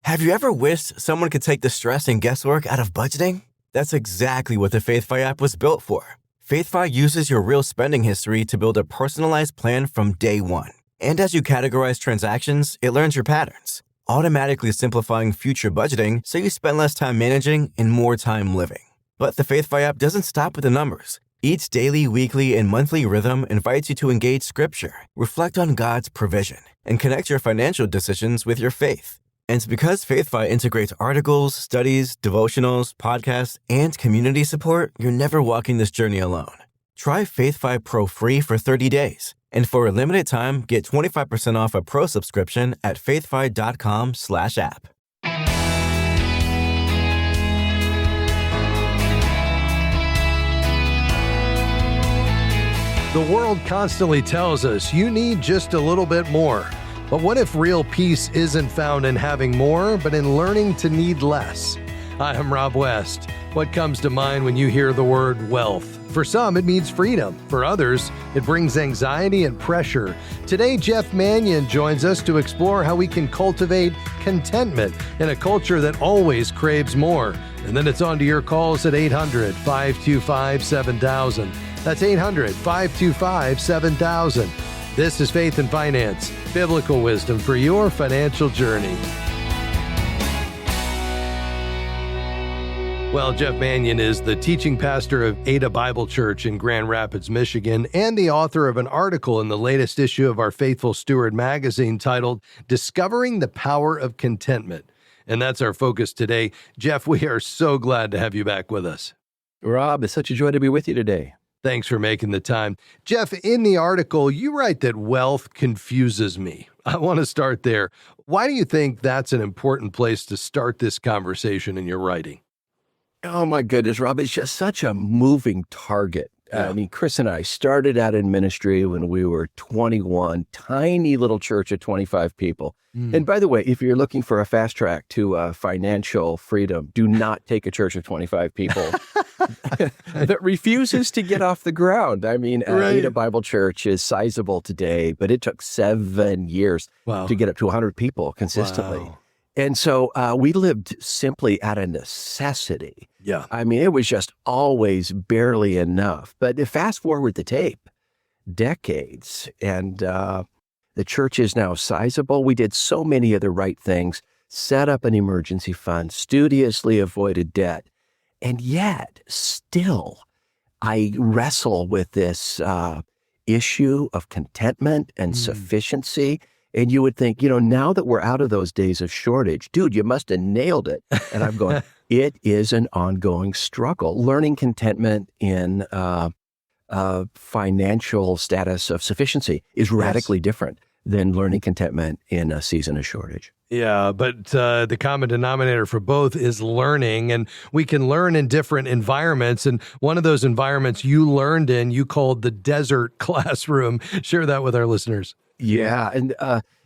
Have you ever wished someone could take the stress and guesswork out of budgeting? That's exactly what the FaithFi app was built for. FaithFi uses your real spending history to build a personalized plan from day one. And as you categorize transactions, it learns your patterns, automatically simplifying future budgeting so you spend less time managing and more time living. But the FaithFi app doesn't stop with the numbers. Each daily, weekly, and monthly rhythm invites you to engage Scripture, reflect on God's provision, and connect your financial decisions with your faith. And because FaithFi integrates articles, studies, devotionals, podcasts, and community support, you're never walking this journey alone. Try FaithFi Pro free for 30 days. And for a limited time, get 25% off a pro subscription at faithfi.com/app. The world constantly tells us you need just a little bit more. But what if real peace isn't found in having more, but in learning to need less? Hi, I'm Rob West. What comes to mind when you hear the word wealth? For some, it means freedom. For others, it brings anxiety and pressure. Today, Jeff Manion joins us to explore how we can cultivate contentment in a culture that always craves more. And then it's on to your calls at 800-525-7000. That's 800-525-7000. This is Faith and Finance, biblical wisdom for your financial journey. Well, Jeff Manion is the teaching pastor of Ada Bible Church in Grand Rapids, Michigan, and the author of an article in the latest issue of our Faithful Steward magazine titled Discovering the Power of Contentment. And that's our focus today. Jeff, we are so glad to have you back with us. Rob, it's such a joy to be with you today. Thanks for making the time. Jeff, in the article, you write that wealth confuses me. I want to start there. Why do you think that's an important place to start this conversation in your writing? Oh, my goodness, Rob, it's just such a moving target. Yeah. I mean, Chris and I started out in ministry when we were 21, tiny little church of 25 people. And by the way, if you're looking for a fast track to financial freedom, do not take a church of 25 people that refuses to get off the ground. I mean, Ada Bible Church is sizable today, but it took 7 years to get up to 100 people consistently. Wow. And so we lived simply out of necessity. Yeah. I mean, it was just always barely enough. But fast forward the tape, decades, and the church is now sizable. We did so many of the right things, set up an emergency fund, studiously avoided debt. And yet, still, I wrestle with this issue of contentment and sufficiency. And you would think, now that we're out of those days of shortage, dude, you must have nailed it. And I'm going, it is an ongoing struggle. Learning contentment in financial status of sufficiency is radically different than learning contentment in a season of shortage. Yeah, but the common denominator for both is learning, and we can learn in different environments. And one of those environments you learned in, you called the desert classroom. Share that with our listeners. Yeah, and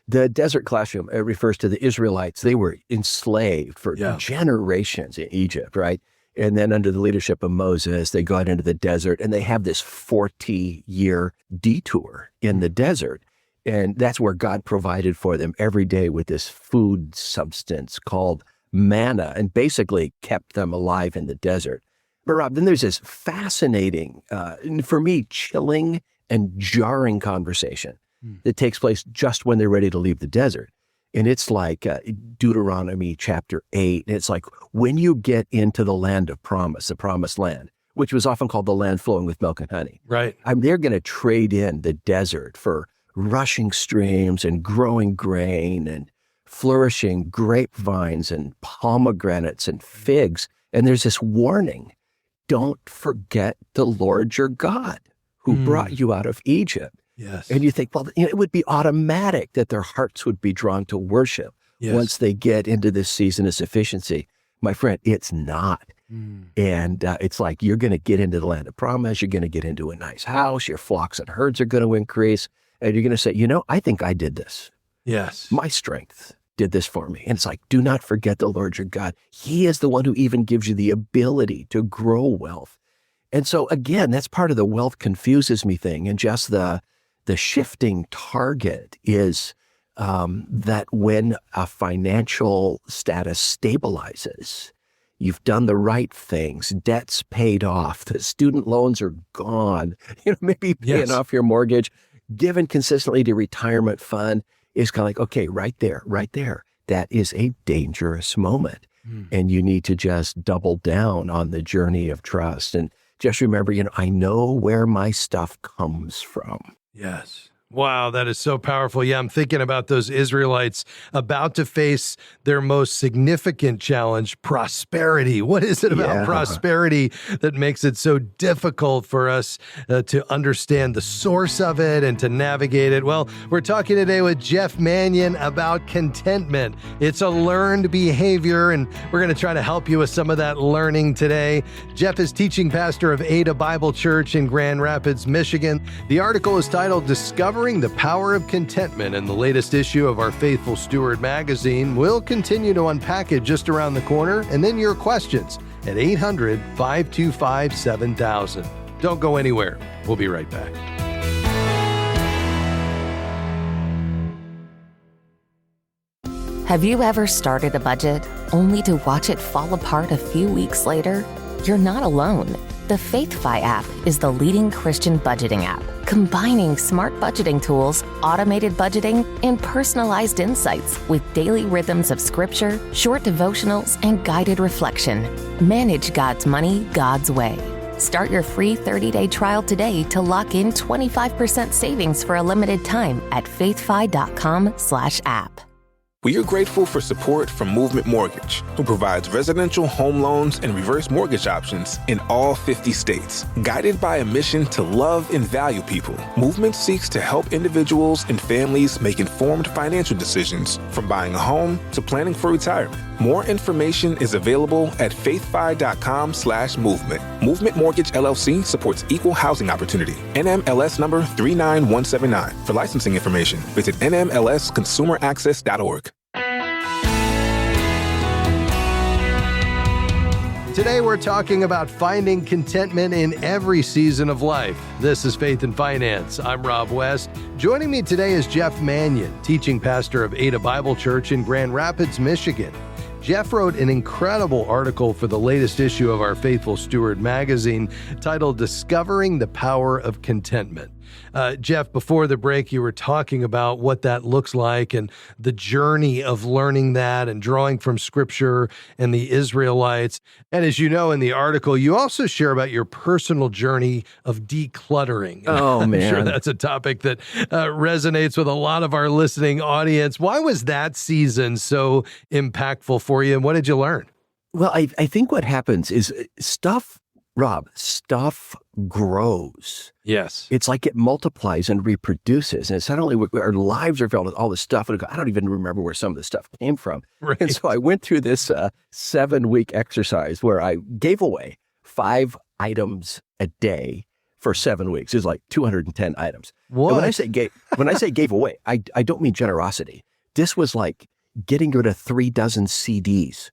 the desert classroom, it refers to the Israelites. They were enslaved for generations in Egypt, right? And then under the leadership of Moses, they go out into the desert, and they have this 40-year detour in the desert. And that's where God provided for them every day with this food substance called manna, and basically kept them alive in the desert. But Rob, then there's this fascinating, for me, chilling and jarring conversation that takes place just when they're ready to leave the desert. And it's like Deuteronomy chapter 8. It's like, when you get into the land of promise, the promised land, which was often called the land flowing with milk and honey. Right. They're going to trade in the desert for rushing streams and growing grain and flourishing grapevines and pomegranates and figs. And there's this warning, don't forget the Lord your God who brought you out of Egypt. Yes. And you think, well, it would be automatic that their hearts would be drawn to worship once they get into this season of sufficiency. My friend, it's not. And it's like, you're going to get into the land of promise. You're going to get into a nice house. Your flocks and herds are going to increase. And you're going to say, I think I did this. Yes. My strength did this for me. And it's like, do not forget the Lord your God. He is the one who even gives you the ability to grow wealth. And so again, that's part of the wealth confuses me thing. And just the shifting target is that when a financial status stabilizes, you've done the right things, debt's paid off, the student loans are gone, maybe paying off your mortgage, given consistently to retirement fund is kind of like, okay, right there. That is a dangerous moment. And you need to just double down on the journey of trust. And just remember, I know where my stuff comes from. Yes. Wow, that is so powerful. Yeah, I'm thinking about those Israelites about to face their most significant challenge, prosperity. What is it about prosperity that makes it so difficult for us to understand the source of it and to navigate it? Well, we're talking today with Jeff Manion about contentment. It's a learned behavior, and we're going to try to help you with some of that learning today. Jeff is teaching pastor of Ada Bible Church in Grand Rapids, Michigan. The article is titled Discovering the Power of Contentment in the latest issue of our Faithful Steward magazine. We'll continue to unpack it just around the corner, and then your questions at 800-525-7000. Don't go anywhere. We'll be right back. Have you ever started a budget only to watch it fall apart a few weeks later? You're not alone. The FaithFi app is the leading Christian budgeting app, combining smart budgeting tools, automated budgeting, and personalized insights with daily rhythms of scripture, short devotionals, and guided reflection. Manage God's money God's way. Start your free 30-day trial today to lock in 25% savings for a limited time at faithfi.com/app. We are grateful for support from Movement Mortgage, who provides residential home loans and reverse mortgage options in all 50 states. Guided by a mission to love and value people, Movement seeks to help individuals and families make informed financial decisions, from buying a home to planning for retirement. More information is available at faithfi.com/movement. Movement Mortgage LLC supports equal housing opportunity. NMLS number 39179. For licensing information, visit nmlsconsumeraccess.org. Today we're talking about finding contentment in every season of life. This is Faith and Finance. I'm Rob West. Joining me today is Jeff Manion, teaching pastor of Ada Bible Church in Grand Rapids, Michigan. Jeff wrote an incredible article for the latest issue of our Faithful Steward magazine titled Discovering the Power of Contentment. Jeff, before the break, you were talking about what that looks like and the journey of learning that and drawing from Scripture and the Israelites. And as you know in the article, you also share about your personal journey of decluttering. Oh, man. I'm sure that's a topic that resonates with a lot of our listening audience. Why was that season so impactful for you, and what did you learn? Well, I think what happens is stuff grows. Yes. It's like it multiplies and reproduces. And suddenly our lives are filled with all this stuff. And I don't even remember where some of the stuff came from. Right. And so I went through this 7-week exercise where I gave away 5 items a day for 7 weeks. It's like 210 items. What? And when I say gave away, I don't mean generosity. This was like getting rid of 3 dozen CDs.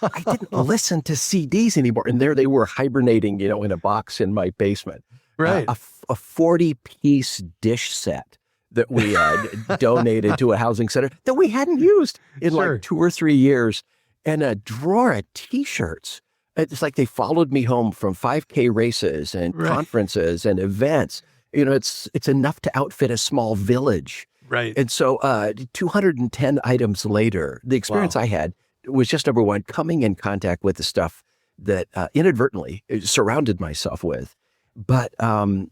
I didn't listen to CDs anymore. And there they were hibernating, in a box in my basement. Right. A 40-piece dish set that we donated to a housing center that we hadn't used in like 2 or 3 years. And a drawer of T-shirts. It's like they followed me home from 5K races and conferences and events. It's enough to outfit a small village. Right. And so 210 items later, the experience I had was just, number one, coming in contact with the stuff that inadvertently surrounded myself with. But I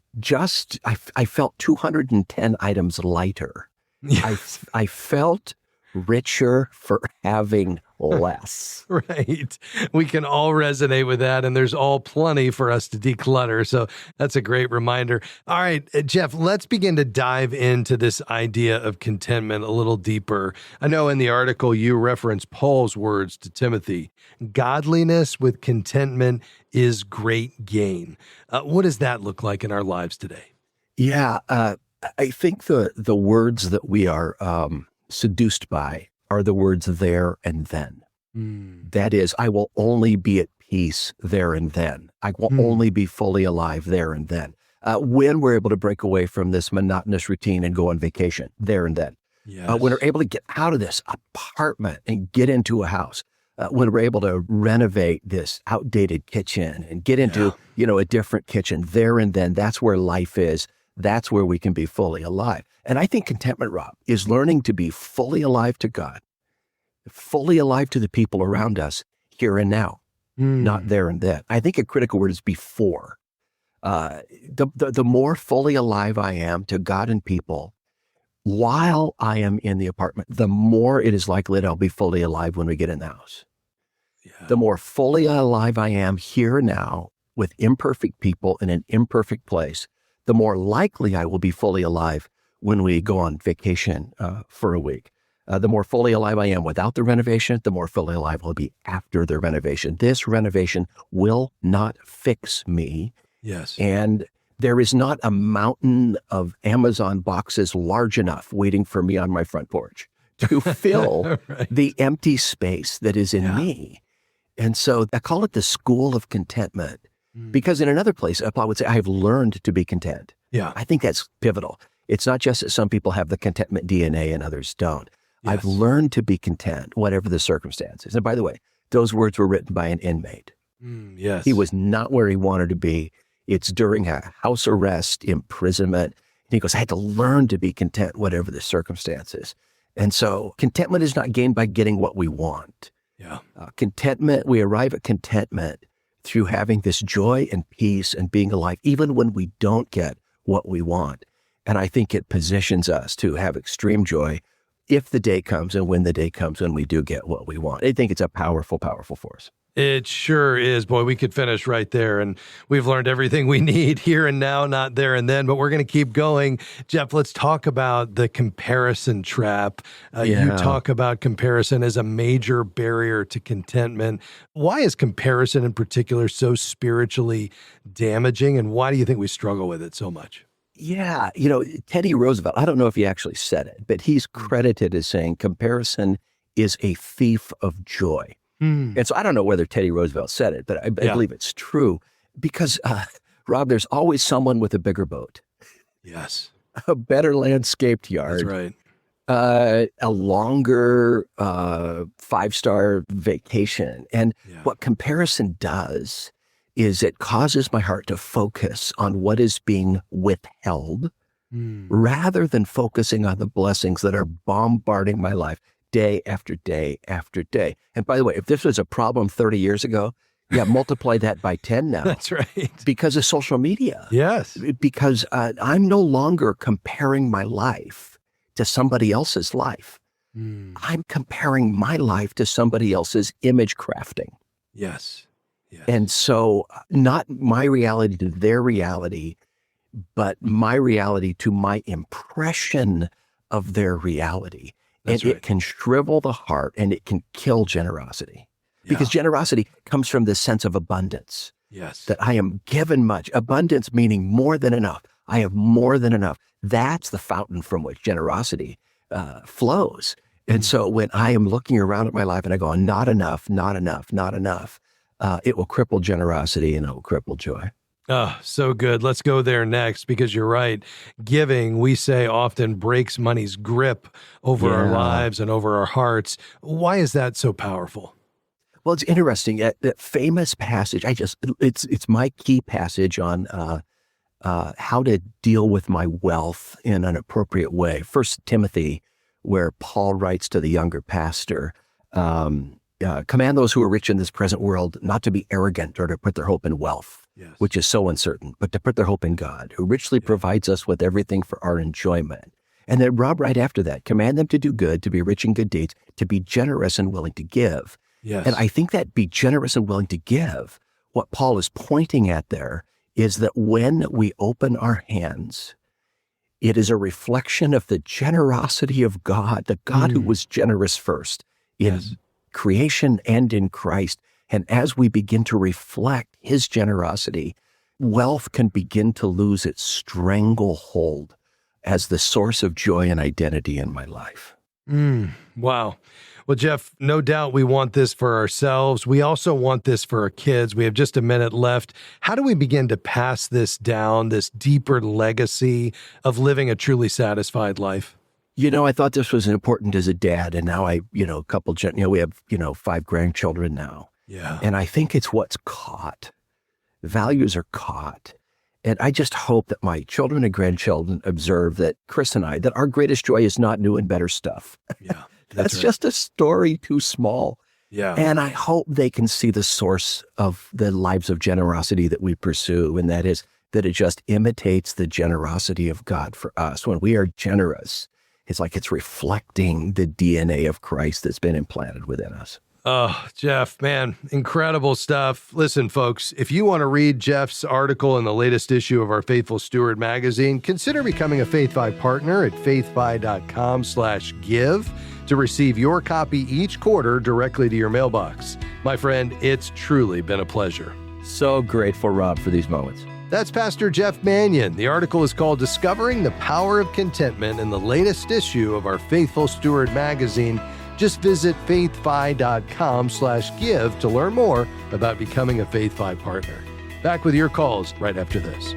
felt 210 items lighter. Yes. I felt richer for having less. Right. We can all resonate with that, and there's all plenty for us to declutter. So that's a great reminder. All right, Jeff, let's begin to dive into this idea of contentment a little deeper. I know in the article you reference Paul's words to Timothy, godliness with contentment is great gain. What does that look like in our lives today? Yeah, I think the words that we are seduced by are the words there and then. That is, I will only be at peace there and then. I will only be fully alive there and then. When we're able to break away from this monotonous routine and go on vacation there and then. Yes. When we're able to get out of this apartment and get into a house, when we're able to renovate this outdated kitchen and get into, a different kitchen there and then, that's where life is. That's where we can be fully alive. And I think contentment, Rob, is learning to be fully alive to God, fully alive to the people around us here and now, not there and then. I think a critical word is before. The more fully alive I am to God and people while I am in the apartment, the more it is likely that I'll be fully alive when we get in the house. Yeah. The more fully alive I am here now with imperfect people in an imperfect place, the more likely I will be fully alive when we go on vacation for a week. The more fully alive I am without the renovation, the more fully alive I'll be after the renovation. This renovation will not fix me. Yes. And there is not a mountain of Amazon boxes large enough waiting for me on my front porch to fill the empty space that is in me. And so I call it the school of contentment because in another place, Paul would say, I have learned to be content. Yeah. I think that's pivotal. It's not just that some people have the contentment DNA and others don't. Yes. I've learned to be content, whatever the circumstances. And by the way, those words were written by an inmate. Yes. He was not where he wanted to be. It's during a house arrest, imprisonment. And he goes, I had to learn to be content, whatever the circumstances. And so contentment is not gained by getting what we want. Yeah. Contentment, we arrive at contentment through having this joy and peace and being alive, even when we don't get what we want. And I think it positions us to have extreme joy if the day comes and when the day comes when we do get what we want. I think it's a powerful, powerful force. It sure is. Boy, we could finish right there. And we've learned everything we need here and now, not there and then. But we're going to keep going. Jeff, let's talk about the comparison trap. You talk about comparison as a major barrier to contentment. Why is comparison in particular so spiritually damaging? And why do you think we struggle with it so much? Yeah. Teddy Roosevelt, I don't know if he actually said it, but he's credited as saying comparison is a thief of joy. And so I don't know whether Teddy Roosevelt said it, but I believe it's true because, Rob, there's always someone with a bigger boat. Yes. A better landscaped yard. That's right. A longer 5-star vacation. And what comparison does is it causes my heart to focus on what is being withheld rather than focusing on the blessings that are bombarding my life day after day after day. And by the way, if this was a problem 30 years ago, multiply that by 10 now. That's right. Because of social media. Yes. Because I'm no longer comparing my life to somebody else's life. I'm comparing my life to somebody else's image crafting. Yes. And so not my reality to their reality, but my reality to my impression of their reality. And it can shrivel the heart and it can kill generosity. Because generosity comes from this sense of abundance. Yes. That I am given much. Abundance meaning more than enough. I have more than enough. That's the fountain from which generosity flows. And so when I am looking around at my life and I go, not enough, not enough, not enough, it will cripple generosity and it will cripple joy. Oh, so good. Let's go there next because you're right. Giving, we say, often breaks money's grip over our lives and over our hearts. Why is that so powerful? Well, it's interesting. That famous passage, it's my key passage on how to deal with my wealth in an appropriate way. 1 Timothy, where Paul writes to the younger pastor, command those who are rich in this present world not to be arrogant or to put their hope in wealth. Which is so uncertain, but to put their hope in God, who richly provides us with everything for our enjoyment. And then Rob, right after that, command them to do good, to be rich in good deeds, to be generous and willing to give. Yes. And I think that be generous and willing to give, what Paul is pointing at there is that when we open our hands, it is a reflection of the generosity of God, the God who was generous first in creation and in Christ. And as we begin to reflect his generosity, wealth can begin to lose its stranglehold as the source of joy and identity in my life. Wow. Well, Jeff, no doubt we want this for ourselves. We also want this for our kids. We have just a minute left. How do we begin to pass this down, this deeper legacy of living a truly satisfied life? I thought this was important as a dad, and now we have, 5 grandchildren now. Yeah. And I think it's what's caught. Values are caught. And I just hope that my children and grandchildren observe that Chris and I, that our greatest joy is not new and better stuff. Yeah. That's right. just a story too small. Yeah. And I hope they can see the source of the lives of generosity that we pursue. And that is that it just imitates the generosity of God for us. When we are generous, it's like it's reflecting the DNA of Christ that's been implanted within us. Oh, Jeff, man, incredible stuff. Listen, folks, if you want to read Jeff's article in the latest issue of our Faithful Steward magazine, consider becoming a FaithFi partner at faithfi.com/give to receive your copy each quarter directly to your mailbox. My friend, it's truly been a pleasure. So grateful, Rob, for these moments. That's Pastor Jeff Manion. The article is called Discovering the Power of Contentment in the latest issue of our Faithful Steward magazine. Just visit faithfi.com/give to learn more about becoming a FaithFi partner. Back with your calls right after this.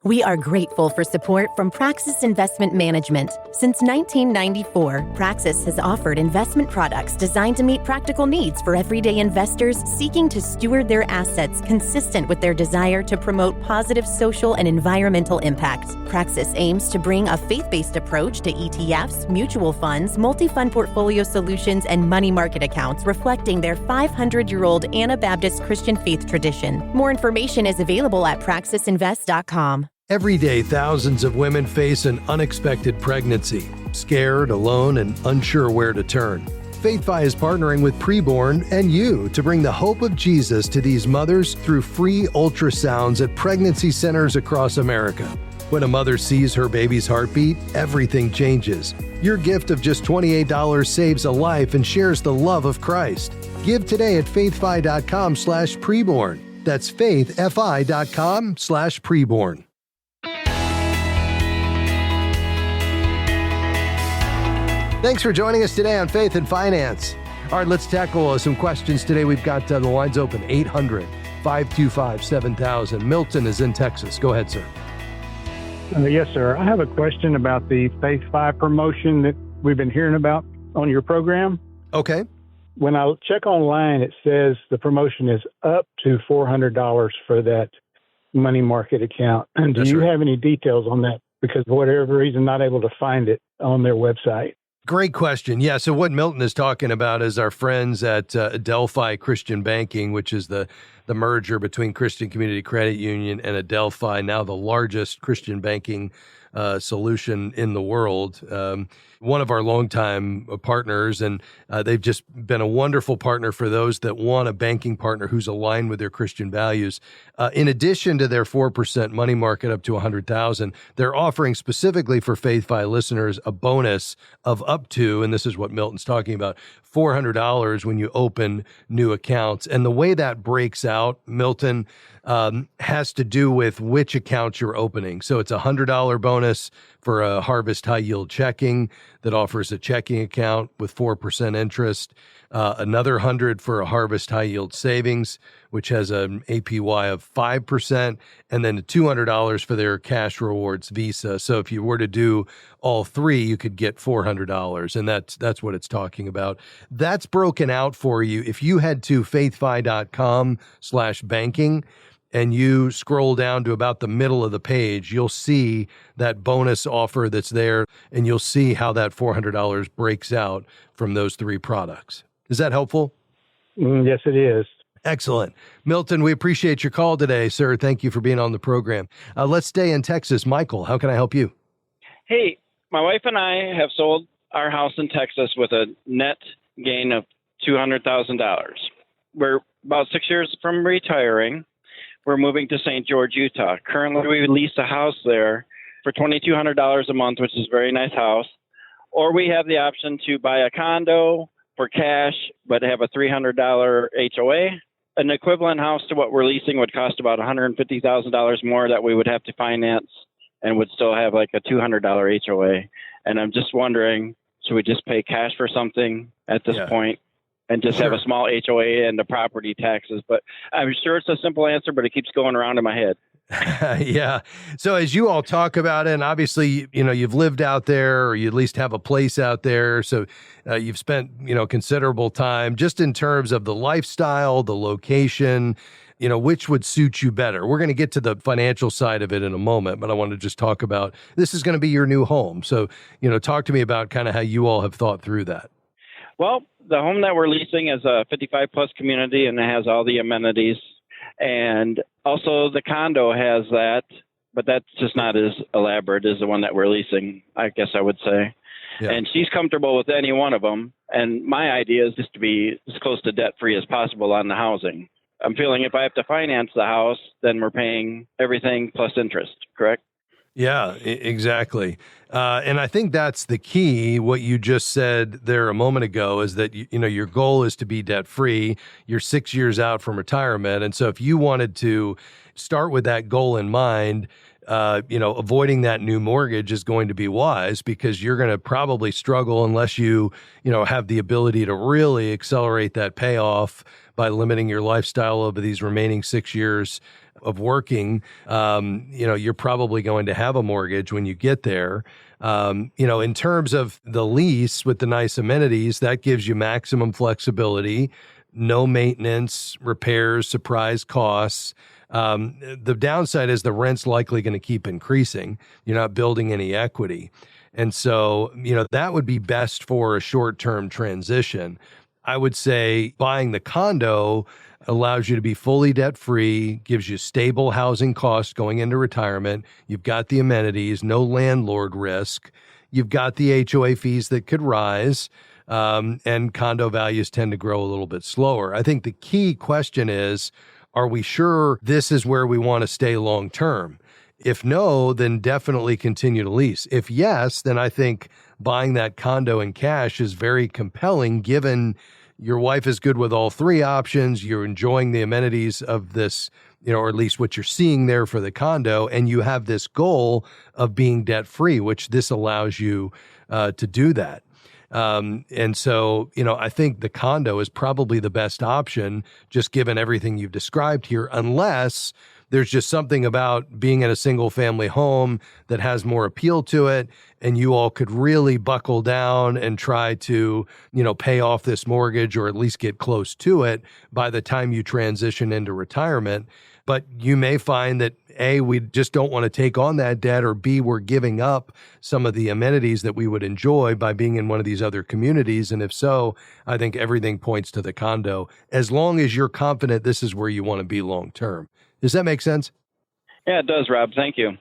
We are grateful for support from Praxis Investment Management. Since 1994, Praxis has offered investment products designed to meet practical needs for everyday investors seeking to steward their assets consistent with their desire to promote positive social and environmental impact. Praxis aims to bring a faith-based approach to ETFs, mutual funds, multi-fund portfolio solutions, and money market accounts reflecting their 500-year-old Anabaptist Christian faith tradition. More information is available at praxisinvest.com. Every day, thousands of women face an unexpected pregnancy, scared, alone, and unsure where to turn. FaithFi is partnering with Preborn and you to bring the hope of Jesus to these mothers through free ultrasounds at pregnancy centers across America. When a mother sees her baby's heartbeat, everything changes. Your gift of just $28 saves a life and shares the love of Christ. Give today at faithfi.com/preborn. That's faithfi.com/preborn. Thanks for joining us today on Faith and Finance. All right, let's tackle some questions today. We've got the lines open, 800-525-7000. Milton is in Texas. Go ahead, sir. Yes, sir. I have a question about the FaithFi promotion that we've been hearing about on your program. Okay. When I check online, it says the promotion is up to $400 for that money market account. And do you have any details on that? Because for whatever reason, not able to find it on their website. Great question. Yeah, so what Milton is talking about is our friends at Adelphi Christian Banking, which is the merger between Christian Community Credit Union and Adelphi, now the largest Christian banking solution in the world. One of our longtime partners, and they've just been a wonderful partner for those that want a banking partner who's aligned with their Christian values. In addition to their 4% money market up to $100,000, they're offering specifically for FaithFi listeners a bonus of up to, and this is what Milton's talking about, $400 when you open new accounts. And the way that breaks out, Milton, has to do with which accounts you're opening. So it's a $100 bonus for a Harvest High Yield Checking that offers a checking account with 4% interest. Another $100 for a Harvest High Yield Savings, which has an APY of 5%, and then $200 for their Cash Rewards Visa. So if you were to do all three, you could get $400, and that's what it's talking about. That's broken out for you. If you head to faithfi.com/banking, and you scroll down to about the middle of the page, you'll see that bonus offer that's there, and you'll see how that $400 breaks out from those three products. Is that helpful? Yes, it is. Excellent. Milton, we appreciate your call today, sir. Thank you for being on the program. Let's stay in Texas. Michael, how can I help you? Hey, my wife and I have sold our house in Texas with a net gain of $200,000. We're about 6 years from retiring. We're moving to St. George, Utah. Currently, we lease a house there for $2,200 a month, which is a very nice house. Or we have the option to buy a condo for cash, but have a $300 HOA. An equivalent house to what we're leasing would cost about $150,000 more that we would have to finance and would still have like a $200 HOA. And I'm just wondering, should we just pay cash for something at this point and just have a small HOA and the property taxes. But I'm sure it's a simple answer, but it keeps going around in my head. Yeah. So as you all talk about it, and obviously, you've lived out there, or you at least have a place out there. So you've spent, considerable time just in terms of the lifestyle, the location, which would suit you better. We're going to get to the financial side of it in a moment, but I want to just talk about, this is going to be your new home. So, talk to me about kind of how you all have thought through that. Well, the home that we're leasing is a 55-plus community, and it has all the amenities. And also the condo has that, but that's just not as elaborate as the one that we're leasing, I guess I would say. Yeah. And she's comfortable with any one of them. And my idea is just to be as close to debt-free as possible on the housing. I'm feeling if I have to finance the house, then we're paying everything plus interest, correct? Yeah, exactly. And I think that's the key. What you just said there a moment ago is that, your goal is to be debt free. You're 6 years out from retirement. And so if you wanted to start with that goal in mind, avoiding that new mortgage is going to be wise, because you're going to probably struggle unless you have the ability to really accelerate that payoff by limiting your lifestyle over these remaining 6 years of working. You're probably going to have a mortgage when you get there. In terms of the lease with the nice amenities, that gives you maximum flexibility, no maintenance, repairs, surprise costs. The downside is the rent's likely going to keep increasing. You're not building any equity. And so, that would be best for a short-term transition. I would say buying the condo allows you to be fully debt-free, gives you stable housing costs going into retirement. You've got the amenities, no landlord risk. You've got the HOA fees that could rise, and condo values tend to grow a little bit slower. I think the key question is, are we sure this is where we want to stay long-term? If no, then definitely continue to lease. If yes, then I think buying that condo in cash is very compelling, given your wife is good with all three options, you're enjoying the amenities of this, or at least what you're seeing there for the condo, and you have this goal of being debt-free, which this allows you to do that. And so, I think the condo is probably the best option, just given everything you've described here, unless there's just something about being in a single family home that has more appeal to it, and you all could really buckle down and try to, pay off this mortgage, or at least get close to it by the time you transition into retirement. But you may find that A, we just don't want to take on that debt, or B, we're giving up some of the amenities that we would enjoy by being in one of these other communities. And if so, I think everything points to the condo, as long as you're confident this is where you want to be long term. Does that make sense? Yeah, it does, Rob. Thank you.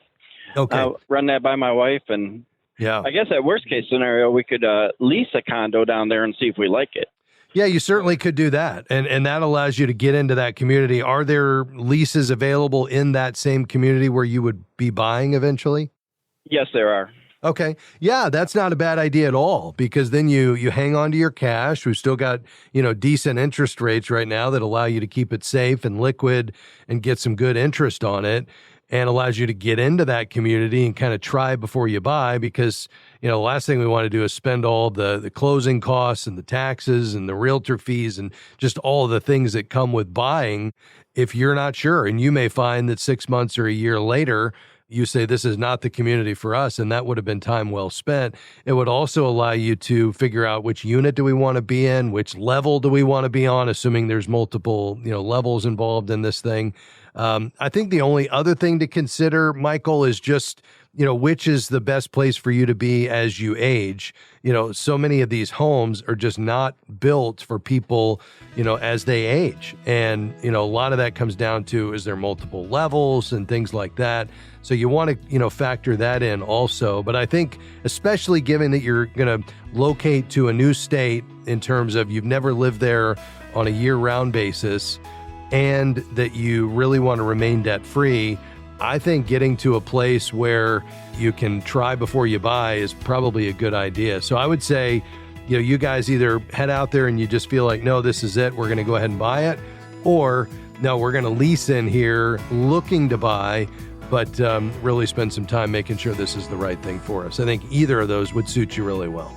Okay. I'll run that by my wife, and yeah, I guess at worst case scenario, we could lease a condo down there and see if we like it. Yeah, you certainly could do that. And that allows you to get into that community. Are there leases available in that same community where you would be buying eventually? Yes, there are. Okay. Yeah, that's not a bad idea at all, because then you hang on to your cash. We've still got, decent interest rates right now that allow you to keep it safe and liquid and get some good interest on it, and allows you to get into that community and kind of try before you buy, because, the last thing we want to do is spend all the closing costs and the taxes and the realtor fees and just all of the things that come with buying if you're not sure. And you may find that 6 months or a year later, you say, this is not the community for us, and that would have been time well spent. It would also allow you to figure out which unit do we want to be in, which level do we want to be on, assuming there's multiple, levels involved in this thing. I think the only other thing to consider, Michael, is just, which is the best place for you to be as you age. So many of these homes are just not built for people, as they age. And, a lot of that comes down to, is there multiple levels and things like that? So you want to, factor that in also. But I think, especially given that you're going to locate to a new state in terms of you've never lived there on a year-round basis, and that you really want to remain debt-free, I think getting to a place where you can try before you buy is probably a good idea. So I would say, you guys either head out there and you just feel like, no, this is it, we're going to go ahead and buy it, or no, we're going to lease in here looking to buy, but really spend some time making sure this is the right thing for us. I think either of those would suit you really well.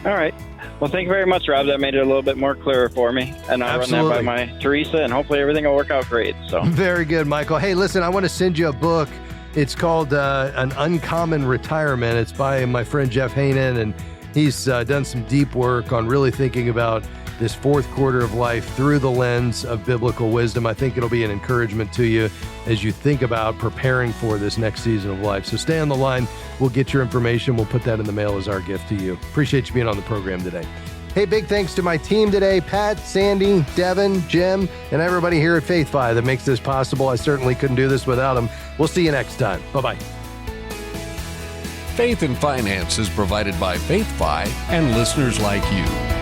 All right. Well, thank you very much, Rob. That made it a little bit more clearer for me. And I'll Absolutely. run that by my Teresa, and hopefully everything will work out great. So Very good, Michael. Hey, listen, I want to send you a book. It's called An Uncommon Retirement. It's by my friend Jeff Hainan, and he's done some deep work on really thinking about this fourth quarter of life through the lens of biblical wisdom. I think it'll be an encouragement to you as you think about preparing for this next season of life. So stay on the line. We'll get your information. We'll put that in the mail as our gift to you. Appreciate you being on the program today. Hey, big thanks to my team today, Pat, Sandy, Devin, Jim, and everybody here at FaithFi that makes this possible. I certainly couldn't do this without them. We'll see you next time. Bye-bye. Faith and Finance is provided by FaithFi and listeners like you.